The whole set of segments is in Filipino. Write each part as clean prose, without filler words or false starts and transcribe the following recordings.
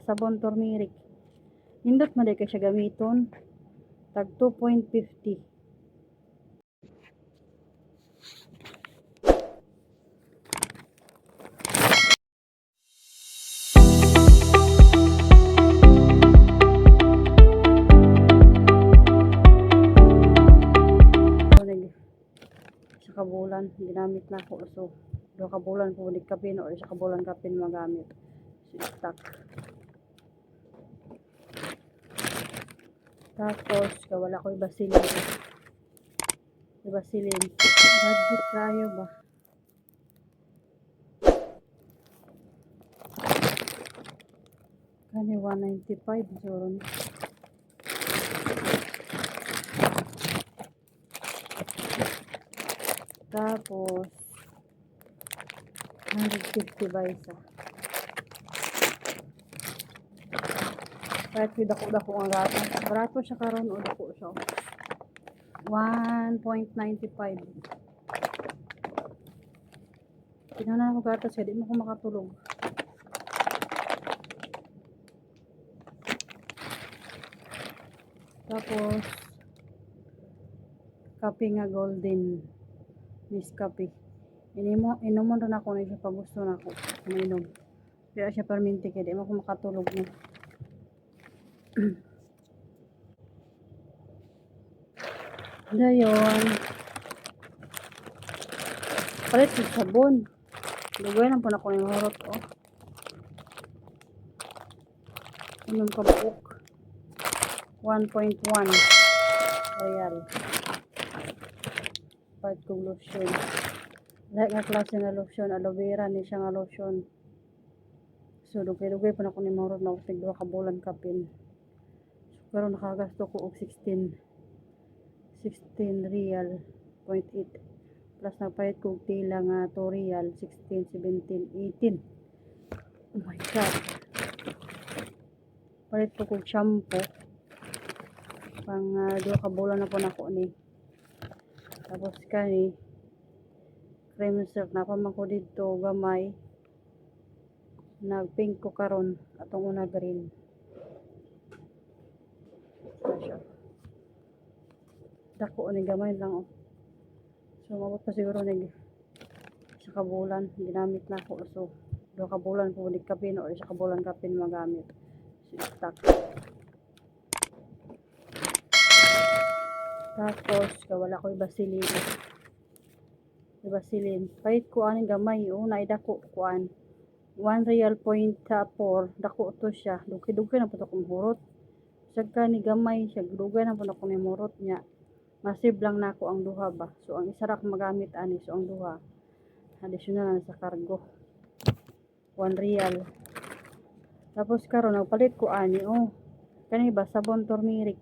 Sabon turmeric. Nindot man day kay siya gamiton. Tag 2.50. Sa kabulan ginamit na ko, so 2 kabulan po di kapin or sa kabulan kapin magamit. So stock. Tapos wala ko basilin. Basilin. Budget kayo ba? Kani 195 siguro ni. Tapos 150 ba isa? Kahit dako-dako ang gatas. Barato siya karon o dako siya. 1.95. Tinana ko gatas kaya di mo ko makatulog. Tapos kape nga golden Nescafe. Inumon rin ako na siya pag gusto na ako mainom. Kaya siya perminti kaya di mo ko makatulog na. Dayon. Palit sa sabon. Lugay lang po na ko yung horot. Oh. Inom ka buok. 1.1 Royal. Part kong lotion. Lahat nga klase nga lotion. Aloe vera ni siya nga lotion. So, dugay-dugay po na ko ni Maurot na usig 2 kabulan kapin. So, pero nakagasto ko og 16 real 0.8 plus nagpahit ko tila nga 2 real 16, 17, 18. Oh my god. Palit ko kong shampoo. Pang 2 kabulan na po na ko ni. Tapos kani cream silk na pa man ko dito gamay. Nag pink ko karon atong una green. Dako ni gamay lang oh. So mabot pa siguro nig sa kabulan ginamit na ko, so 2 kabulan po di kapin or sa kabulan kapin magamit. So stock. Tapos wala ko basilin. Basilin. Pahit ko ani gamay oh, naidako kuan. 1 real 0.4 dako to siya. Dugay na po to kong hurot. Sagka ni gamay siya, dugay na po na ko ni murot niya. Masib lang nako ang duha ba. So ang isa ra ko magamit ani, so ang duha additional na sa cargo. 1 real. Tapos karon nagpalit ko ani oh. Kani ba sabon turmeric.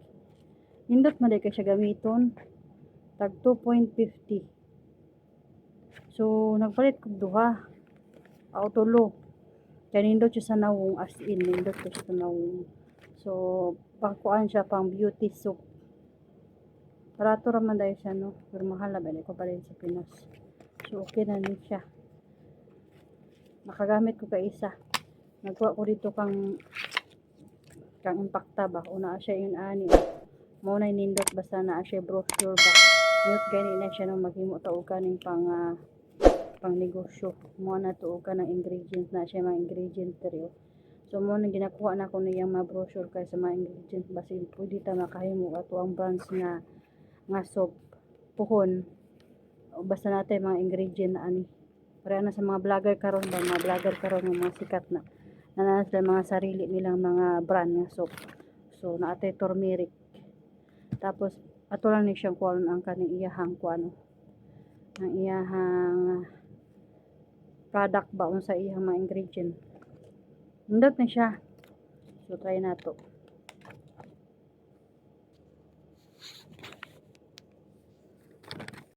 Nindot man day kay siya gamiton. Tag 2.50. So nagpalit ko duha. Tulo. Kaya nindot siya sa nawong, as in nindot siya sa nawong. So pangkuan siya pang beauty soap. Barato raman dahil siya no. Pero mahal na ba ko pa rin sa Pinas. So okay na din siya. Nakagamit ko ka isa. Nagkuha ko dito kang impacta ba. Una siya yun ani. Mao na nindot basta na siya brochure ba. Yun gani na siya no maghimo taog kaning pang negosyo. Mo na tuog ka ng ingredients na siya mga ingredients diri. So mo na ginakuha na ko niyang mga brochure kay sa mga ingredients basin pwede ta makahimo ato ang brands nga soap puhon. Basta natin mga ingredient na ani. Para na sa mga vlogger karon ba, mga vlogger karon ng mga sikat na sila mga sarili nilang mga brand nga soap. So naatay turmeric. Tapos ato lang ni siyang kuan ang kaning iyahang kuan ang iyahang product ba unsa iyang mga ingredient. Nindot na siya. So try na to.